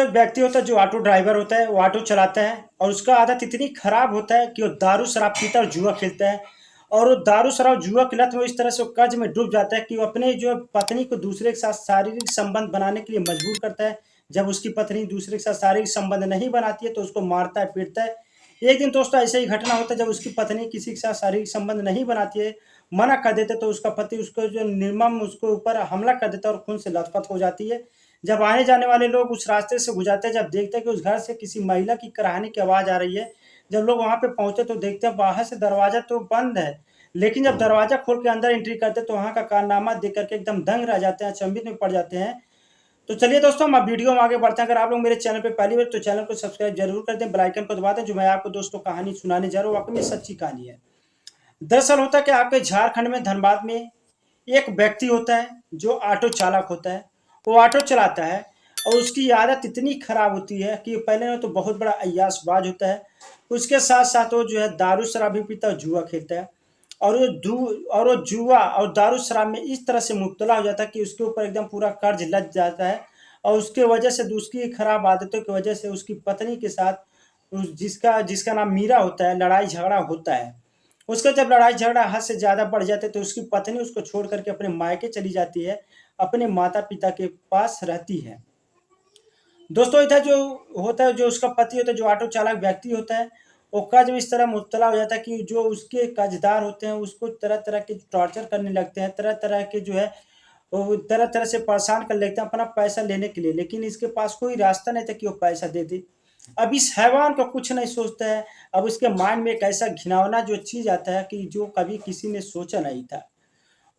एक व्यक्ति होता है जो ऑटो ड्राइवर होता है, वो ऑटो चलाता है और उसका आदत इतनी खराब होता है कि वो दारू शराब पीता है और जुआ खेलता है। और वो दारू शराब जुआ की लत में इस तरह से वो कर्ज में डूब जाता है कि वो अपने जो पत्नी को दूसरे के साथ शारीरिक संबंध बनाने के लिए मजबूर करता है। जब उसकी पत्नी दूसरे के साथ शारीरिक संबंध नहीं बनाती है तो उसको मारता है, पीटता है। एक दिन दोस्तों ऐसे ही घटना होता है, जब उसकी पत्नी किसी के साथ शारीरिक संबंध नहीं बनाती है, मना कर देते, तो उसका पति उसको जो निर्मम उसके ऊपर हमला कर देता है और खून से लथपथ हो जाती है। जब आने जाने वाले लोग उस रास्ते से गुजरते हैं, जब देखते हैं कि उस घर से किसी महिला की कराहने की आवाज़ आ रही है, जब लोग वहाँ पे पहुँचे तो देखते हैं बाहर से दरवाज़ा तो बंद है, लेकिन जब दरवाज़ा खोल के अंदर एंट्री करते हैं तो वहाँ का कारनामा देख कर के एकदम दंग रह जाते हैं, अचंभित में पड़ जाते हैं। तो चलिए दोस्तों, हम अब वीडियो में आगे बढ़ते हैं। अगर आप लोग मेरे चैनल पे पहली बार तो चैनल को सब्सक्राइब जरूर कर दें, बेल आइकन को दबा दें। जो मैं आपको दोस्तों कहानी सुनाने जा रहा हूँ वाकई में सच्ची कहानी है। दरअसल होता है कि आपके झारखंड में धनबाद में एक व्यक्ति होता है जो ऑटो चालक होता है। वो ऑटो चलाता है और उसकी आदत इतनी खराब होती है कि पहले में तो बहुत बड़ा अय्याशबाज होता है। उसके साथ साथ वो जो है दारू शराब भी पीता है, जुआ खेलता है। और वो जुआ और दारू शराब में इस तरह से मुब्तला हो जाता है कि उसके ऊपर एकदम पूरा कर्ज लग जाता है। और उसके वजह से उसकी खराब आदतों की वजह से उसकी पत्नी के साथ जिसका जिसका नाम मीरा होता है, लड़ाई झगड़ा होता है। उसका जब लड़ाई झगड़ा हद से ज़्यादा बढ़ जाते तो उसकी पत्नी उसको छोड़ करके अपने मायके चली जाती है, अपने माता-पिता के पास रहती है। दोस्तों इधर जो होता है, जो उसका पति होता है, जो ऑटो चालक व्यक्ति होता है, वो कर्ज में इस तरह मुब्तला हो जाता है कि जो उसके कर्जदार होते हैं उसको तरह-तरह के टॉर्चर करने लगते हैं, तरह-तरह के जो है वो तरह-तरह से परेशान कर लेते हैं अपना पैसा लेने के लिए, लेकिन इसके पास कोई रास्ता नहीं था कि वो पैसा दे दे। अब इस हैवान को कुछ नहीं सोचता है। अब उसके माइंड में एक ऐसा घिनौना जो चीज़ आता है कि जो कभी किसी ने सोचा नहीं था।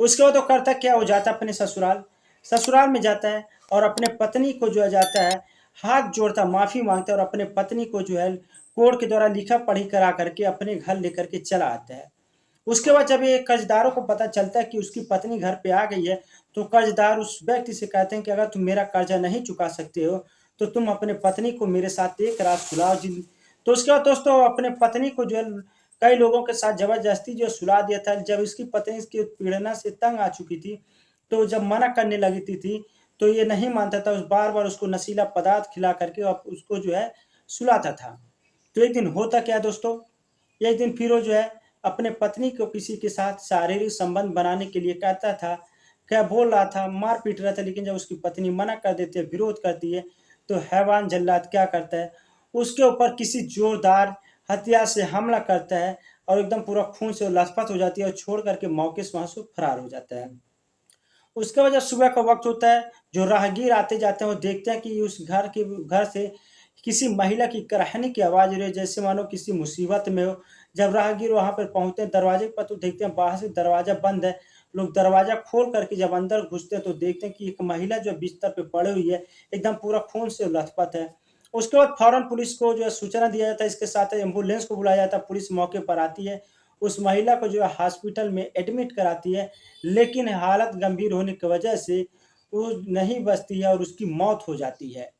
उसके बाद वो करता क्या, हो जाता है अपने ससुराल। ससुराल में जाता है और अपने पत्नी को जो है जाता है, हाथ जोड़ता माफ़ी माँगता है और अपने पत्नी को जो है कोर्ट के द्वारा लिखा-पढ़ी करा करके अपने घर लेकर के चला आता है। उसके बाद जब ये कर्जदारों को पता चलता है कि उसकी पत्नी घर पे आ गई है, तो कर्जदार उस व्यक्ति से कहते हैं कि अगर तुम मेरा कर्जा नहीं चुका सकते हो, तो तुम अपने पत्नी को मेरे साथ एक रात सुलाओ जी। तो उसके बाद दोस्तों अपने पत्नी को जो है कई लोगों के साथ ज़बरदस्ती जो सुला दिया था। जब इसकी पत्नी इसकी उत्पीड़ना से तंग आ चुकी थी, तो जब मना करने लगी थी, तो ये नहीं मानता था। उस बार-बार उसको नशीला पदार्थ खिला करके उसको जो है सुलाता था। तो एक दिन होता क्या दोस्तों, एक दिन फिर वो जो है अपने पत्नी को किसी के साथ शारीरिक संबंध बनाने के लिए कहता था, क्या बोल रहा था, मार पीट रहा था, लेकिन जब उसकी पत्नी मना कर देती है, विरोध करती है, तो हैवान जल्लाद क्या करता है, उसके ऊपर किसी जोरदार हथियार से हमला करता है और एकदम पूरा खून से वो लथपथ हो जाती है और छोड़ करके मौके से वहाँ से फरार हो जाता है। उसके बाद जब सुबह का वक़्त होता है, जो राहगीर आते-जाते हैं वो देखते हैं कि उस घर से किसी महिला की कराहने की आवाज़ आ रही है, जैसे मानो किसी मुसीबत में हो। जब राहगीर वहाँ पर पहुँचते हैं दरवाजे पर तो देखते हैं बाहर से दरवाज़ा बंद है। लोग दरवाज़ा खोल करके जब अंदर घुसते हैं तो देखते हैं कि एक महिला जो बिस्तर पे पड़ी हुई है, एकदम पूरा खून से लथपथ है। उसके बाद फ़ौरन पुलिस को जो है सूचना दिया जाता है, इसके साथ एम्बुलेंस को बुलाया जाता है, पुलिस मौके पर आती है। उस महिला को जो है हॉस्पिटल में एडमिट कराती है, लेकिन हालत गंभीर होने की वजह से वो नहीं बचती है और उसकी मौत हो जाती है।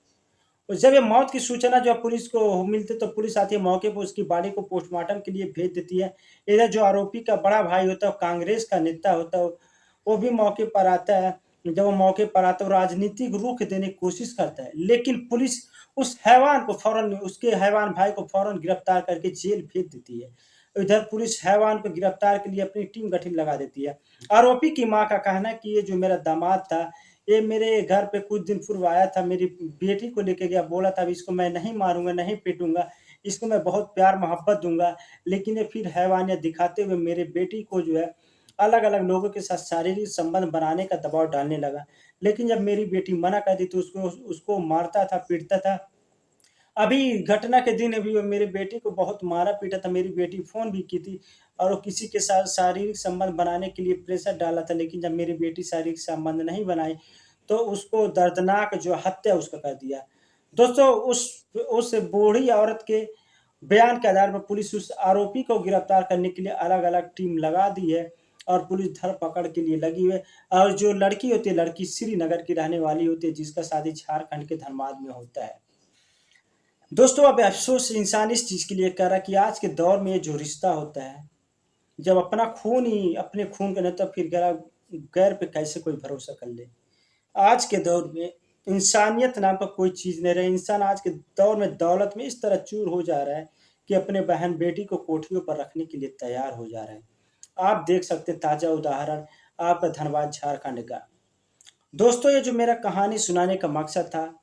और जब ये मौत की सूचना जो है पुलिस को मिलती है तो पुलिस आती है मौके पर, उसकी बॉडी को पोस्टमार्टम के लिए भेज देती है। इधर जो आरोपी का बड़ा भाई होता है, वो कांग्रेस का नेता होता है, वो भी मौके पर आता है। जब वो मौके पर आता है, वो राजनीतिक रुख देने की कोशिश करता है, लेकिन पुलिस उस हैवान को फ़ौरन उसके हैवान भाई को फ़ौरन गिरफ्तार करके जेल भेज देती है। इधर पुलिस हैवान को गिरफ्तार के लिए अपनी टीम गठित लगा देती है। आरोपी की माँ का कहना है कि ये जो मेरा दामाद था, ये मेरे घर पे कुछ दिन पूर्व आया था, मेरी बेटी को लेके गया, बोला था अब इसको मैं नहीं मारूँगा, नहीं पीटूँगा, इसको मैं बहुत प्यार-मोहब्बत दूँगा। लेकिन ये फिर हैवानियत दिखाते हुए मेरे बेटी को जो है अलग-अलग लोगों के साथ शारीरिक संबंध बनाने का दबाव डालने लगा। लेकिन जब मेरी बेटी मना कर दी तो उसको उसको मारता था, पीटता था। अभी घटना के दिन अभी वो मेरे बेटे को बहुत मारा-पीटा था, मेरी बेटी फ़ोन भी की थी और वो किसी के साथ शारीरिक संबंध बनाने के लिए प्रेशर डाला था, लेकिन जब मेरी बेटी शारीरिक संबंध नहीं बनाई, तो उसको दर्दनाक जो हत्या उसका कर दिया। दोस्तों उस बूढ़ी औरत के बयान के आधार पर पुलिस उस आरोपी को गिरफ्तार करने के लिए अलग-अलग टीम लगा दी है और पुलिस धर-पकड़ के लिए लगी हुई है। और जो लड़की होती है, लड़की श्रीनगर की रहने वाली होती है, जिसका शादी झारखंड के धनबाद में होता है। दोस्तों अब अफ़सोस इंसान इस चीज़ के लिए कर रहा है कि आज के दौर में ये जो रिश्ता होता है, जब अपना खून ही अपने खून का नहीं तो फिर गैर पे कैसे कोई भरोसा कर ले। आज के दौर में इंसानियत नाम का कोई चीज़ नहीं रही। इंसान आज के दौर में दौलत में इस तरह चूर हो जा रहा है कि अपने बहन-बेटी को कोठियों पर रखने के लिए तैयार हो जा रहा है। आप देख सकते हैं ताज़ा उदाहरण आपका धनबाद झारखंड का। दोस्तों, ये जो मेरा कहानी सुनाने का मकसद था,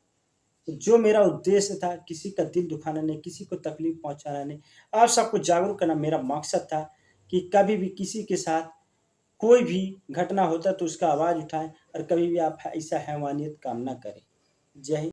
जो मेरा उद्देश्य था, किसी का दिल दुखाना नहीं, किसी को तकलीफ पहुँचाना नहीं, आप सबको जागरूक करना मेरा मकसद था कि कभी भी किसी के साथ कोई भी घटना होता है तो उसका आवाज़ उठाएँ और कभी भी आप ऐसा हैवानियत काम ना करें। जय हिंद।